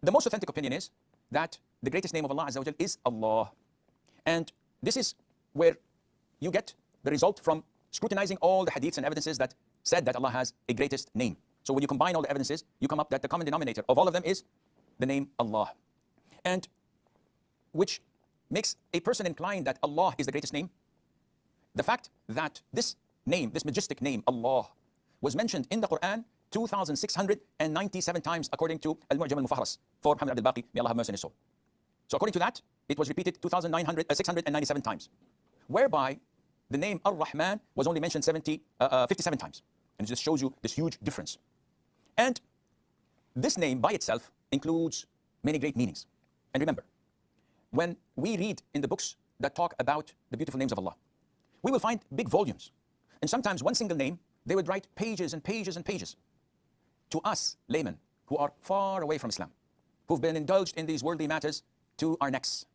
the most authentic opinion is that the greatest name of Allah Azza wa Jal is Allah. And this is where you get the result from scrutinizing all the hadiths and evidences that said that Allah has a greatest name. So when you combine all the evidences, you come up that the common denominator of all of them is the name Allah. And which makes a person inclined that Allah is the greatest name. The fact that this name, this majestic name, Allah, was mentioned in the Quran 2,697 times according to Al-Mu'jam al-Mufahras for Muhammad Abdul Baqi, may Allah have mercy on his soul. So according to that, it was repeated 697 times, whereby the name Ar-Rahman was only mentioned 57 times. And it just shows you this huge difference. And this name by itself includes many great meanings. And remember, when we read in the books that talk about the beautiful names of Allah, we will find big volumes. And sometimes one single name, they would write pages and pages and pages. To us, laymen, who are far away from Islam, who've been indulged in these worldly matters to our necks,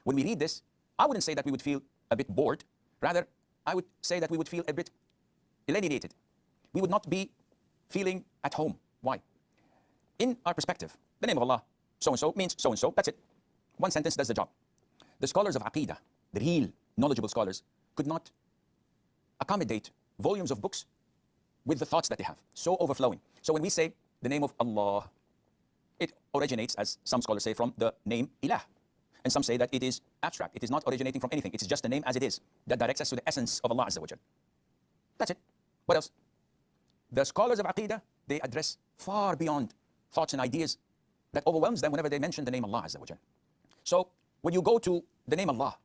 when we read this, I wouldn't say that we would feel a bit bored. Rather, I would say that we would feel a bit alienated. We would not be feeling at home. Why? In our perspective, the name of Allah, so-and-so, means so-and-so. That's it. One sentence does the job. The scholars of Aqidah, the real knowledgeable scholars, could not accommodate volumes of books with the thoughts that they have, so overflowing. So when we say the name of Allah, it originates, as some scholars say, from the name Ilah. And some say that it is abstract. It is not originating from anything. It's just a name as it is that directs us to the essence of Allah Azza wa Jal. That's it. What else? The scholars of Aqidah, they address far beyond thoughts and ideas that overwhelms them whenever they mention the name Allah Azza wa Jal. So when you go to the name Allah,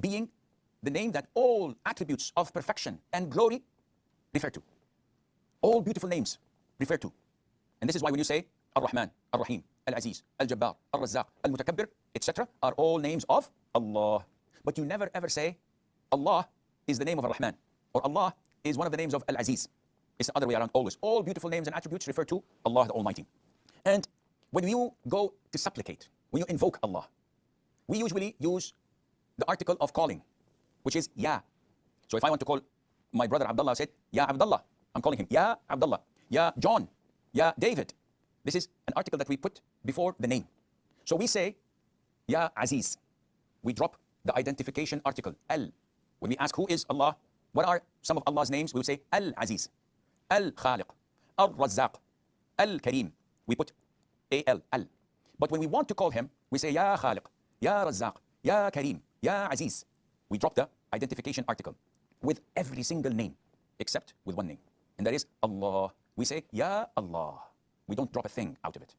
being the name that all attributes of perfection and glory refer to, all beautiful names refer to. And this is why when you say Ar-Rahman, Ar-Rahim, Al-Aziz, Al-Jabbar, Al-Razzaq, Al-Mutakabbir, etc., are all names of Allah. But you never ever say Allah is the name of Ar-Rahman, or Allah is one of the names of Al-Aziz. It's the other way around always. All beautiful names and attributes refer to Allah the Almighty. And when you go to supplicate, when you invoke Allah, we usually use the article of calling, which is Ya. So if I want to call my brother Abdullah, I said, Ya Abdullah. I'm calling him, Ya Abdullah, Ya John, Ya David. This is an article that we put before the name. So we say, Ya Aziz. We drop the identification article, Al. When we ask who is Allah, what are some of Allah's names? We will say Al-Aziz, Al-Khaliq, Al-Razzaq, Al-Kareem. We put A-L, Al. But when we want to call him, we say Ya Khaliq, Ya Razzaq, Ya Kareem, Ya Aziz. We drop the identification article with every single name, except with one name. And that is Allah. We say, Ya Allah. We don't drop a thing out of it.